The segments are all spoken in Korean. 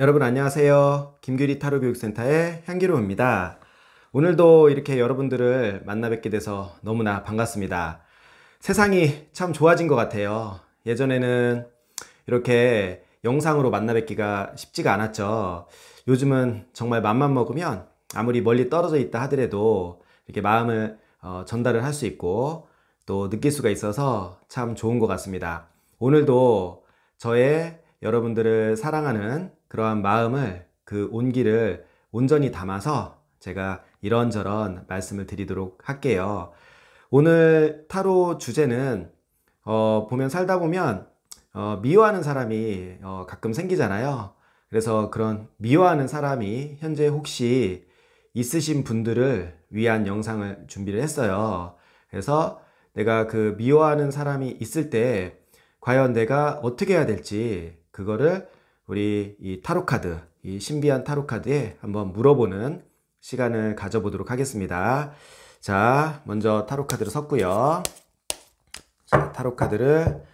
여러분 안녕하세요. 김규리 타로교육센터의 향기로입니다. 오늘도 이렇게 여러분들을 만나 뵙게 돼서 너무나 반갑습니다. 세상이 참 좋아진 것 같아요. 예전에는 이렇게 영상으로 만나 뵙기가 쉽지가 않았죠. 요즘은 정말 맘만 먹으면 아무리 멀리 떨어져 있다 하더라도 이렇게 마음을 전달을 할 수 있고 또 느낄 수가 있어서 참 좋은 것 같습니다. 오늘도 저의 여러분들을 사랑하는 그러한 마음을 그 온기를 온전히 담아서 제가 이런저런 말씀을 드리도록 할게요. 오늘 타로 주제는 보면 살다 보면 미워하는 사람이 가끔 생기잖아요. 그래서 그런 미워하는 사람이 현재 혹시 있으신 분들을 위한 영상을 준비를 했어요. 그래서 내가 그 미워하는 사람이 있을 때 과연 내가 어떻게 해야 될지 그거를 우리 이 타로카드, 이 신비한 타로카드에 한번 물어보는 시간을 가져보도록 하겠습니다. 자, 먼저 타로카드를 섰고요. 자, 타로카드를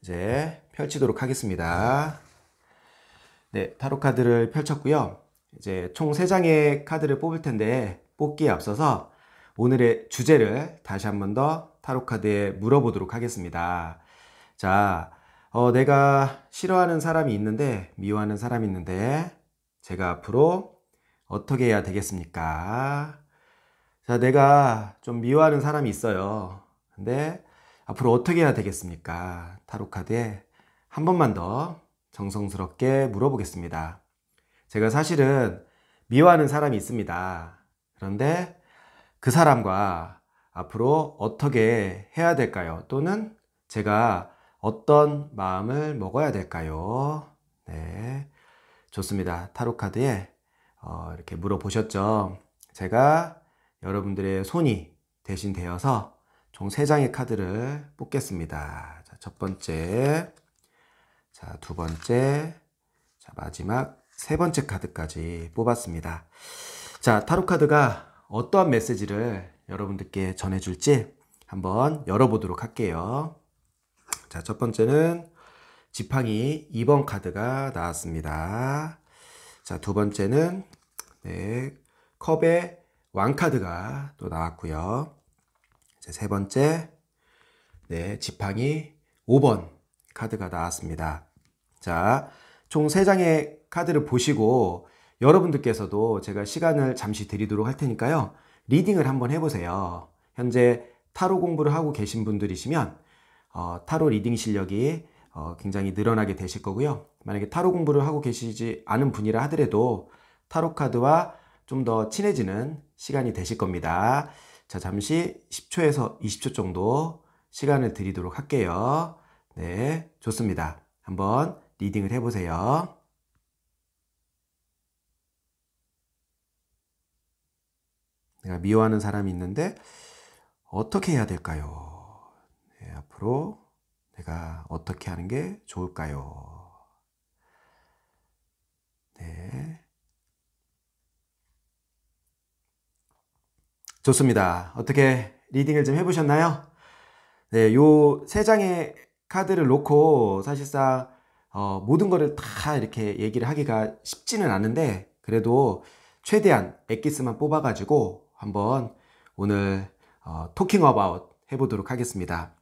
이제 펼치도록 하겠습니다. 네, 타로카드를 펼쳤고요. 이제 총 3장의 카드를 뽑을 텐데 뽑기에 앞서서 오늘의 주제를 다시 한 번 더 타로카드에 물어보도록 하겠습니다. 자, 내가 싫어하는 사람이 있는데, 미워하는 사람이 있는데, 제가 앞으로 어떻게 해야 되겠습니까? 자, 내가 좀 미워하는 사람이 있어요. 근데 앞으로 어떻게 해야 되겠습니까? 타로카드에 한 번만 더 정성스럽게 물어보겠습니다. 제가 사실은 미워하는 사람이 있습니다. 그런데 그 사람과 앞으로 어떻게 해야 될까요? 또는 제가 어떤 마음을 먹어야 될까요? 네, 좋습니다. 타로카드에 이렇게 물어보셨죠? 제가 여러분들의 손이 대신 되어서 총 3장의 카드를 뽑겠습니다. 자, 첫 번째, 자, 두 번째, 자, 마지막 3번째 카드까지 뽑았습니다. 자, 타로카드가 어떠한 메시지를 여러분들께 전해줄지 한번 열어보도록 할게요. 자, 첫 번째는 지팡이 2번 카드가 나왔습니다. 자, 두 번째는 네, 컵의 왕카드가 또 나왔고요. 자, 세 번째 네, 지팡이 5번 카드가 나왔습니다. 자, 총 3장의 카드를 보시고 여러분들께서도 제가 시간을 잠시 드리도록 할 테니까요. 리딩을 한번 해보세요. 현재 타로 공부를 하고 계신 분들이시면 타로 리딩 실력이 굉장히 늘어나게 되실 거고요. 만약에 타로 공부를 하고 계시지 않은 분이라 하더라도 타로 카드와 좀 더 친해지는 시간이 되실 겁니다. 자, 잠시 10초에서 20초 정도 시간을 드리도록 할게요. 네, 좋습니다. 한번 리딩을 해보세요. 내가 미워하는 사람이 있는데 어떻게 해야 될까요? 네, 앞으로 내가 어떻게 하는 게 좋을까요? 네. 좋습니다. 어떻게 리딩을 좀 해보셨나요? 네, 요 3장의 카드를 놓고 사실상 모든 거를 다 이렇게 얘기를 하기가 쉽지는 않은데 그래도 최대한 엑기스만 뽑아가지고 한번 오늘 토킹 어바웃 해보도록 하겠습니다.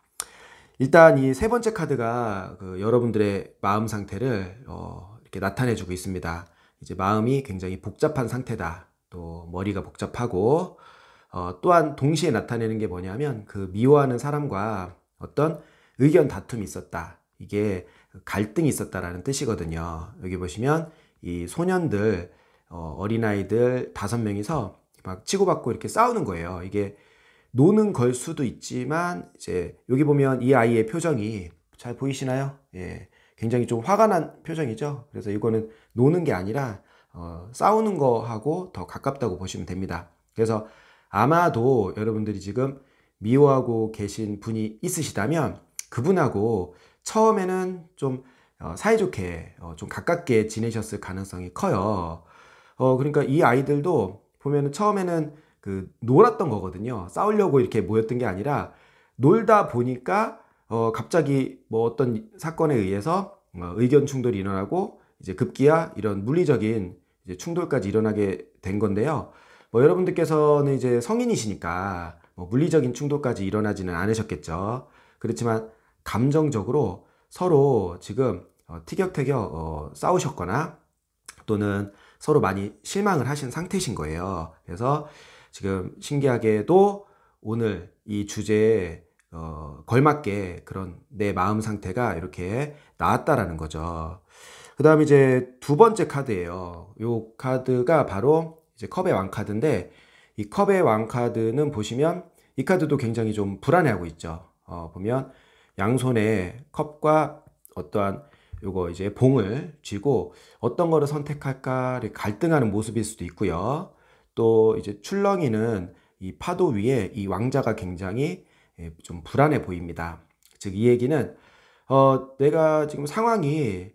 일단 이 3번째 카드가 여러분들의 마음 상태를 이렇게 나타내주고 있습니다. 이제 마음이 굉장히 복잡한 상태다. 또 머리가 복잡하고 또한 동시에 나타내는 게 뭐냐면 그 미워하는 사람과 어떤 의견 다툼이 있었다. 이게 갈등이 있었다라는 뜻이거든요. 여기 보시면 이 소년들 어린아이들 5명이서 막 치고받고 이렇게 싸우는 거예요. 이게 노는 걸 수도 있지만 이제 여기 보면 이 아이의 표정이 잘 보이시나요? 예, 굉장히 좀 화가 난 표정이죠. 그래서 이거는 노는 게 아니라 싸우는 거하고 더 가깝다고 보시면 됩니다. 그래서 아마도 여러분들이 지금 미워하고 계신 분이 있으시다면 그분하고 처음에는 좀 사이좋게 좀 가깝게 지내셨을 가능성이 커요. 그러니까 이 아이들도 보면은 처음에는 놀았던 거거든요. 싸우려고 이렇게 모였던 게 아니라 놀다 보니까 갑자기 뭐 어떤 사건에 의해서 의견 충돌이 일어나고 이제 급기야 이런 물리적인 이제 충돌까지 일어나게 된 건데요. 뭐 여러분들께서는 이제 성인이시니까 뭐 물리적인 충돌까지 일어나지는 않으셨겠죠. 그렇지만 감정적으로 서로 지금 티격태격 싸우셨거나 또는 서로 많이 실망을 하신 상태이신 거예요. 그래서 지금 신기하게도 오늘 이 주제에 걸맞게 그런 내 마음 상태가 이렇게 나왔다라는 거죠. 그 다음 이제 두 번째 카드예요. 이 카드가 바로 이제 컵의 왕 카드인데, 이 컵의 왕 카드는 보시면 이 카드도 굉장히 좀 불안해하고 있죠. 보면 양손에 컵과 어떠한 요거 이제 봉을 쥐고 어떤 거를 선택할까를 갈등하는 모습일 수도 있고요. 또 이제 출렁이는 이 파도 위에 이 왕자가 굉장히 좀 불안해 보입니다. 즉 이 얘기는 내가 지금 상황이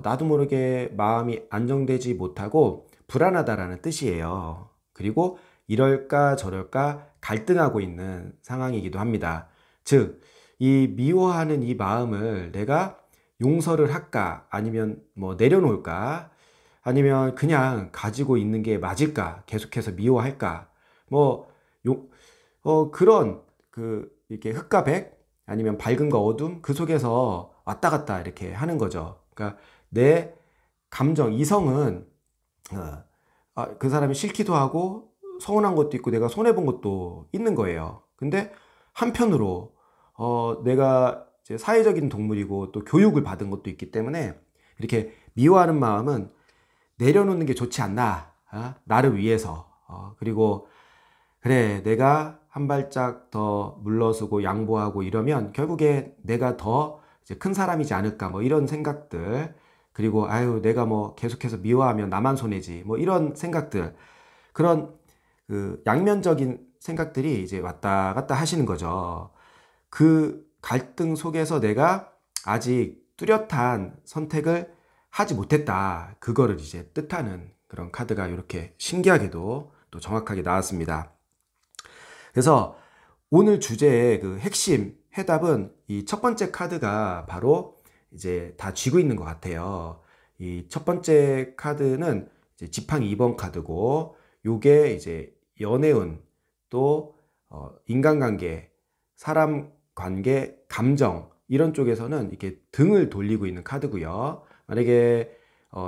나도 모르게 마음이 안정되지 못하고 불안하다라는 뜻이에요. 그리고 이럴까 저럴까 갈등하고 있는 상황이기도 합니다. 즉, 이 미워하는 이 마음을 내가 용서를 할까? 아니면 뭐 내려놓을까? 아니면 그냥 가지고 있는 게 맞을까? 계속해서 미워할까? 뭐, 그런 이렇게 흑과 백 아니면 밝음과 어둠 그 속에서 왔다 갔다 이렇게 하는 거죠. 그러니까 내 감정, 이성은 그 사람이 싫기도 하고 서운한 것도 있고 내가 손해본 것도 있는 거예요. 근데 한편으로 내가 이제 사회적인 동물이고 또 교육을 받은 것도 있기 때문에 이렇게 미워하는 마음은 내려놓는 게 좋지 않나, 나를 위해서. 그리고 그래, 내가 한 발짝 더 물러서고 양보하고 이러면 결국에 내가 더 이제 큰 사람이지 않을까, 뭐 이런 생각들. 그리고 아유, 내가 뭐 계속해서 미워하면 나만 손해지, 뭐 이런 생각들. 그런 그 양면적인 생각들이 이제 왔다 갔다 하시는 거죠. 그 갈등 속에서 내가 아직 뚜렷한 선택을 하지 못했다. 그거를 이제 뜻하는 그런 카드가 이렇게 신기하게도 또 정확하게 나왔습니다. 그래서 오늘 주제의 그 핵심 해답은 이 첫 번째 카드가 바로 이제 다 쥐고 있는 것 같아요. 이 첫 번째 카드는 이제 지팡이 2번 카드고, 요게 이제 연애운, 또 인간관계, 사람 관계, 감정 이런 쪽에서는 이렇게 등을 돌리고 있는 카드고요. 만약에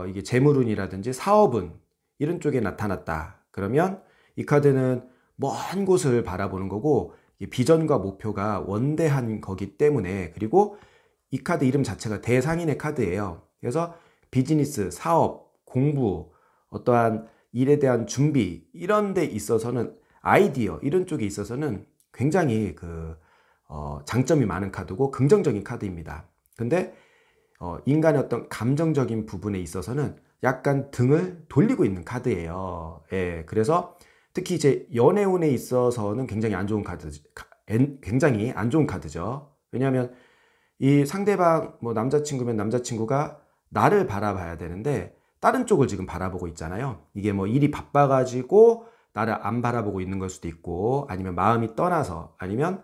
이게 재물운이라든지 사업운 이런 쪽에 나타났다 그러면 이 카드는 먼 곳을 바라보는 거고, 비전과 목표가 원대한 거기 때문에, 그리고 이 카드 이름 자체가 대상인의 카드예요. 그래서 비즈니스, 사업, 공부, 어떠한 일에 대한 준비 이런 데 있어서는, 아이디어 이런 쪽에 있어서는 굉장히 장점이 많은 카드고 긍정적인 카드입니다. 근데 인간의 어떤 감정적인 부분에 있어서는 약간 등을 돌리고 있는 카드예요. 예, 그래서 특히 이제 연애운에 있어서는 굉장히 안 좋은 굉장히 안 좋은 카드죠. 왜냐하면 이 상대방, 뭐 남자친구면 남자친구가 나를 바라봐야 되는데 다른 쪽을 지금 바라보고 있잖아요. 이게 뭐 일이 바빠가지고 나를 안 바라보고 있는 걸 수도 있고, 아니면 마음이 떠나서, 아니면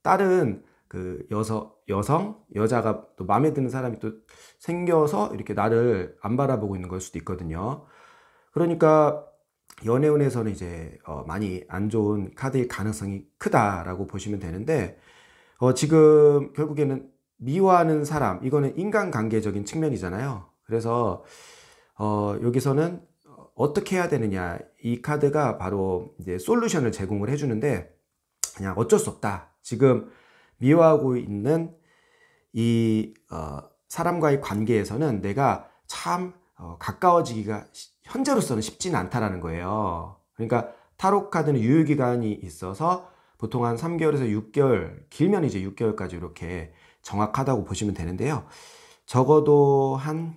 다른 그 여자가 또 마음에 드는 사람이 또 생겨서 이렇게 나를 안 바라보고 있는 걸 수도 있거든요. 그러니까 연애운에서는 이제 많이 안 좋은 카드일 가능성이 크다라고 보시면 되는데, 지금 결국에는 미워하는 사람, 이거는 인간관계적인 측면이잖아요. 그래서 여기서는 어떻게 해야 되느냐, 이 카드가 바로 이제 솔루션을 제공을 해주는데, 그냥 어쩔 수 없다. 지금 미워하고 있는 이 사람과의 관계에서는 내가 참 가까워지기가 현재로서는 쉽지는 않다라는 거예요. 그러니까 타로 카드는 유효기간이 있어서 보통 한 3개월에서 6개월, 길면 이제 6개월까지 이렇게 정확하다고 보시면 되는데요. 적어도 한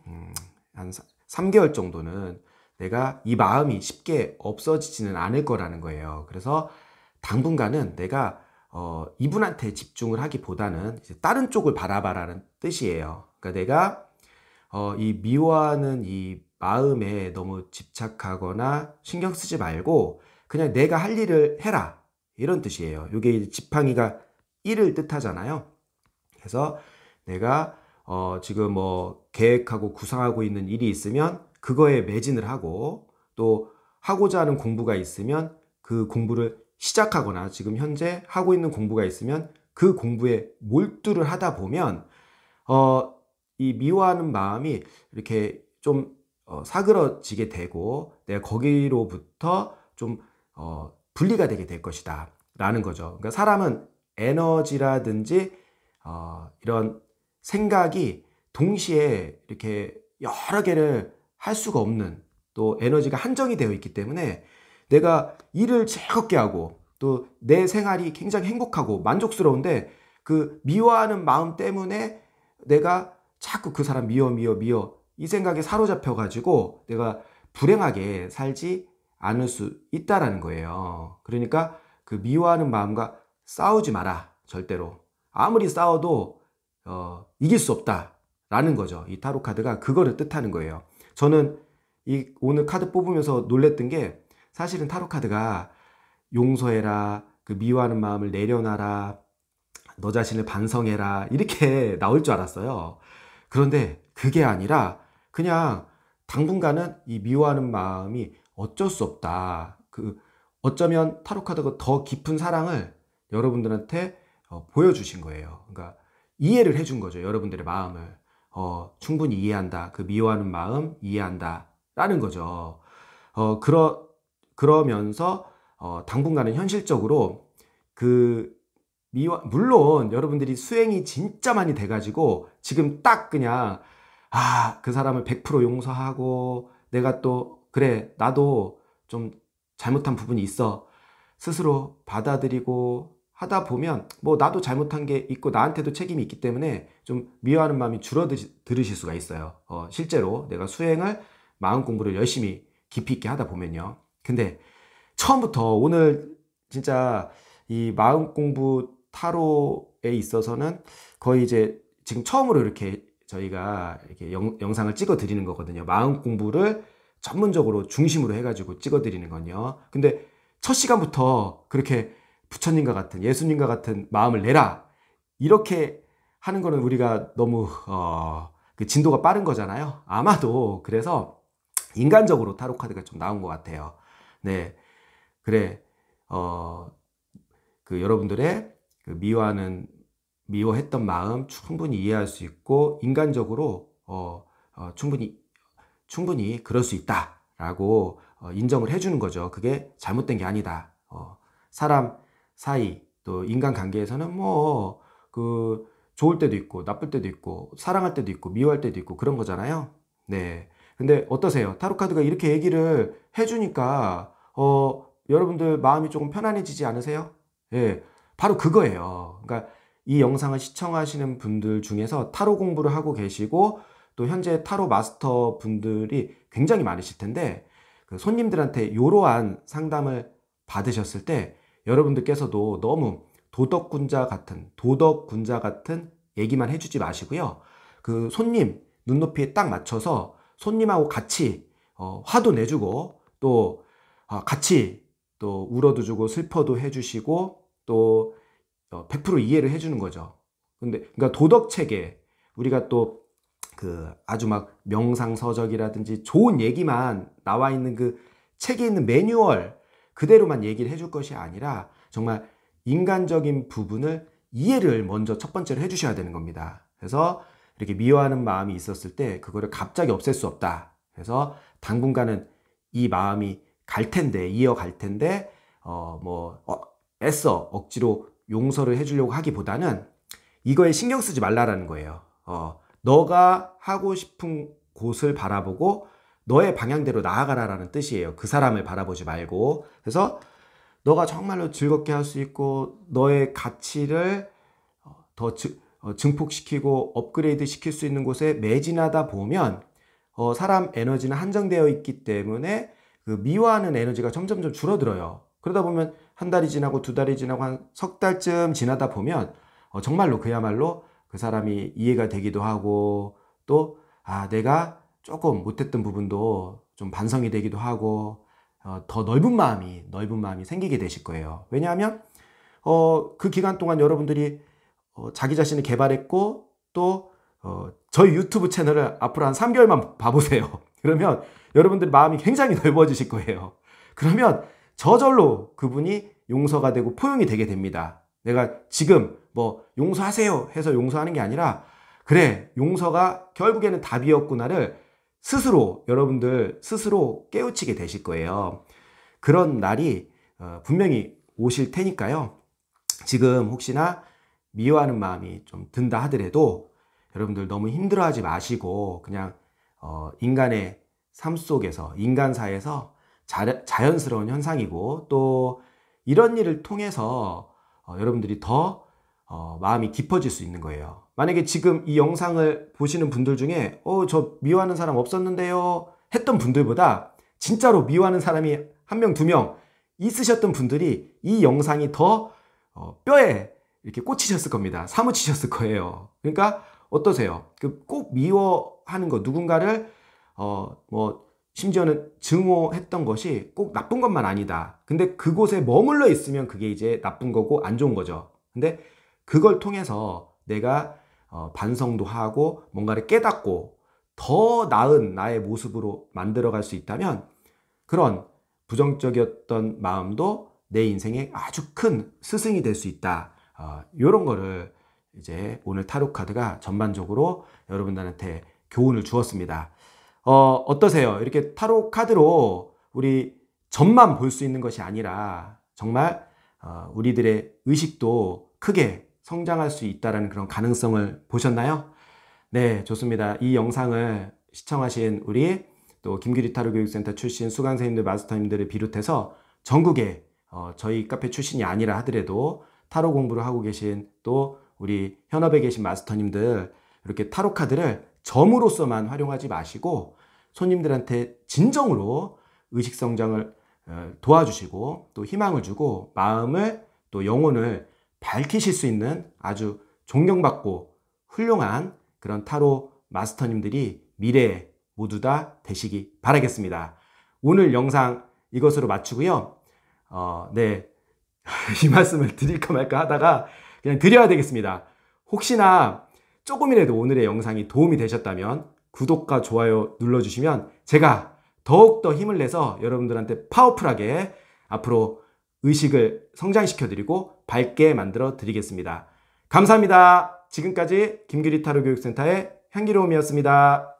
3개월 정도는 내가 이 마음이 쉽게 없어지지는 않을 거라는 거예요. 그래서 당분간은 내가 이분한테 집중을 하기보다는 이제 다른 쪽을 바라봐라는 뜻이에요. 그러니까 내가 이 미워하는 이 마음에 너무 집착하거나 신경 쓰지 말고 그냥 내가 할 일을 해라, 이런 뜻이에요. 이게 지팡이가 일을 뜻하잖아요. 그래서 내가 지금 뭐 계획하고 구상하고 있는 일이 있으면 그거에 매진을 하고, 또 하고자 하는 공부가 있으면 그 공부를 시작하거나 지금 현재 하고 있는 공부가 있으면 그 공부에 몰두를 하다 보면 이 미워하는 마음이 이렇게 좀 사그러지게 되고 내가 거기로부터 좀 분리가 되게 될 것이다 라는 거죠. 그러니까 사람은 에너지라든지 이런 생각이 동시에 이렇게 여러 개를 할 수가 없는, 또 에너지가 한정이 되어 있기 때문에 내가 일을 즐겁게 하고 또 내 생활이 굉장히 행복하고 만족스러운데 그 미워하는 마음 때문에 내가 자꾸 그 사람 미워 이 생각에 사로잡혀 가지고 내가 불행하게 살지 않을 수 있다라는 거예요. 그러니까 그 미워하는 마음과 싸우지 마라. 절대로. 아무리 싸워도 이길 수 없다라는 거죠. 이 타로 카드가 그거를 뜻하는 거예요. 저는 이 오늘 카드 뽑으면서 놀랬던 게, 사실은 타로 카드가 용서해라, 그 미워하는 마음을 내려놔라, 너 자신을 반성해라 이렇게 나올 줄 알았어요. 그런데 그게 아니라 그냥 당분간은 이 미워하는 마음이 어쩔 수 없다. 어쩌면 타로 카드가 더 깊은 사랑을 여러분들한테 보여주신 거예요. 그러니까 이해를 해준 거죠. 여러분들의 마음을 충분히 이해한다. 그 미워하는 마음 이해한다 라는 거죠. 그러면서 당분간은 현실적으로 물론 여러분들이 수행이 진짜 많이 돼가지고 지금 딱 그냥 그 사람을 100% 용서하고 내가 또 그래 나도 좀 잘못한 부분이 있어 스스로 받아들이고 하다 보면 뭐 나도 잘못한 게 있고 나한테도 책임이 있기 때문에 좀 미워하는 마음이 줄어들으실 수가 있어요. 실제로 내가 수행을 마음 공부를 열심히 깊이 있게 하다 보면요. 근데 처음부터 오늘 진짜 이 마음 공부 타로에 있어서는 거의 이제 지금 처음으로 이렇게 저희가 이렇게 영상을 찍어 드리는 거거든요. 마음 공부를 전문적으로 중심으로 해가지고 찍어 드리는 건요. 근데 첫 시간부터 그렇게 부처님과 같은 예수님과 같은 마음을 내라 이렇게 하는 거는 우리가 너무 그 진도가 빠른 거잖아요. 아마도 그래서 인간적으로 타로 카드가 좀 나온 것 같아요. 네, 그래 그 여러분들의 그 미워했던 마음 충분히 이해할 수 있고 인간적으로 충분히 그럴 수 있다라고 인정을 해주는 거죠. 그게 잘못된 게 아니다. 사람 사이 또 인간관계에서는 뭐 그 좋을 때도 있고 나쁠 때도 있고 사랑할 때도 있고 미워할 때도 있고 그런 거잖아요. 네. 근데 어떠세요? 타로 카드가 이렇게 얘기를 해주니까 여러분들 마음이 조금 편안해지지 않으세요? 예, 바로 그거예요. 그러니까 이 영상을 시청하시는 분들 중에서 타로 공부를 하고 계시고 또 현재 타로 마스터 분들이 굉장히 많으실 텐데 그 손님들한테 이러한 상담을 받으셨을 때 여러분들께서도 너무 도덕군자 같은 얘기만 해주지 마시고요. 그 손님 눈높이에 딱 맞춰서 손님하고 같이 화도 내주고 또 같이 또 울어도 주고 슬퍼도 해주시고 또 100% 이해를 해주는 거죠. 그러니까 도덕 체계, 우리가 또 그 아주 막 명상서적이라든지 좋은 얘기만 나와 있는 그 책에 있는 매뉴얼 그대로만 얘기를 해줄 것이 아니라 정말 인간적인 부분을 이해를 먼저 첫 번째로 해주셔야 되는 겁니다. 그래서 이렇게 미워하는 마음이 있었을 때 그거를 갑자기 없앨 수 없다. 그래서 당분간은 이 마음이 이어갈 텐데 애써 억지로 용서를 해주려고 하기보다는 이거에 신경 쓰지 말라라는 거예요. 너가 하고 싶은 곳을 바라보고 너의 방향대로 나아가라라는 뜻이에요. 그 사람을 바라보지 말고. 그래서 너가 정말로 즐겁게 할 수 있고 너의 가치를 더 증폭시키고 업그레이드 시킬 수 있는 곳에 매진하다 보면 사람 에너지는 한정되어 있기 때문에 그 미워하는 에너지가 점점점 줄어들어요. 그러다 보면 한 달이 지나고 두 달이 지나고 한 석 달쯤 지나다 보면 정말로 그야말로 그 사람이 이해가 되기도 하고 또 내가 조금 못했던 부분도 좀 반성이 되기도 하고 더 넓은 마음이 생기게 되실 거예요. 왜냐하면 그 기간 동안 여러분들이 자기 자신을 개발했고 또 저희 유튜브 채널을 앞으로 한 3개월만 봐보세요. 그러면 여러분들 마음이 굉장히 넓어지실 거예요. 그러면 저절로 그분이 용서가 되고 포용이 되게 됩니다. 내가 지금 뭐 용서하세요 해서 용서하는 게 아니라 그래, 용서가 결국에는 답이었구나를 스스로 여러분들 스스로 깨우치게 되실 거예요. 그런 날이 분명히 오실 테니까요. 지금 혹시나 미워하는 마음이 좀 든다 하더라도 여러분들 너무 힘들어하지 마시고 그냥 인간의 삶 속에서 인간사에서 자연스러운 현상이고 또 이런 일을 통해서 여러분들이 더 마음이 깊어질 수 있는 거예요. 만약에 지금 이 영상을 보시는 분들 중에 저 미워하는 사람 없었는데요 했던 분들보다 진짜로 미워하는 사람이 1명, 2명 있으셨던 분들이 이 영상이 더 뼈에 이렇게 꽂히셨을 겁니다. 사무치셨을 거예요. 그러니까 어떠세요? 꼭 미워하는 거, 누군가를 뭐 심지어는 증오했던 것이 꼭 나쁜 것만 아니다. 근데 그곳에 머물러 있으면 그게 이제 나쁜 거고 안 좋은 거죠. 근데 그걸 통해서 내가 반성도 하고 뭔가를 깨닫고 더 나은 나의 모습으로 만들어갈 수 있다면 그런 부정적이었던 마음도 내 인생에 아주 큰 스승이 될 수 있다. 이런 거를 이제 오늘 타로 카드가 전반적으로 여러분들한테 교훈을 주었습니다. 어떠세요? 이렇게 타로 카드로 우리 점만 볼 수 있는 것이 아니라 정말 우리들의 의식도 크게 성장할 수 있다는 그런 가능성을 보셨나요? 네, 좋습니다. 이 영상을 시청하신 우리 또 김규리 타로 교육센터 출신 수강생님들, 마스터님들을 비롯해서 전국에 저희 카페 출신이 아니라 하더라도 타로 공부를 하고 계신 또 우리 현업에 계신 마스터님들 이렇게 타로 카드를 점으로서만 활용하지 마시고 손님들한테 진정으로 의식 성장을 도와주시고 또 희망을 주고 마음을 또 영혼을 밝히실 수 있는 아주 존경받고 훌륭한 그런 타로 마스터님들이 미래에 모두 다 되시기 바라겠습니다. 오늘 영상 이것으로 마치고요. 네. 이 말씀을 드릴까 말까 하다가 그냥 드려야 되겠습니다. 혹시나 조금이라도 오늘의 영상이 도움이 되셨다면 구독과 좋아요 눌러주시면 제가 더욱더 힘을 내서 여러분들한테 파워풀하게 앞으로 의식을 성장시켜드리고 밝게 만들어 드리겠습니다. 감사합니다. 지금까지 김규리 타로 교육센터의 향기로움이었습니다.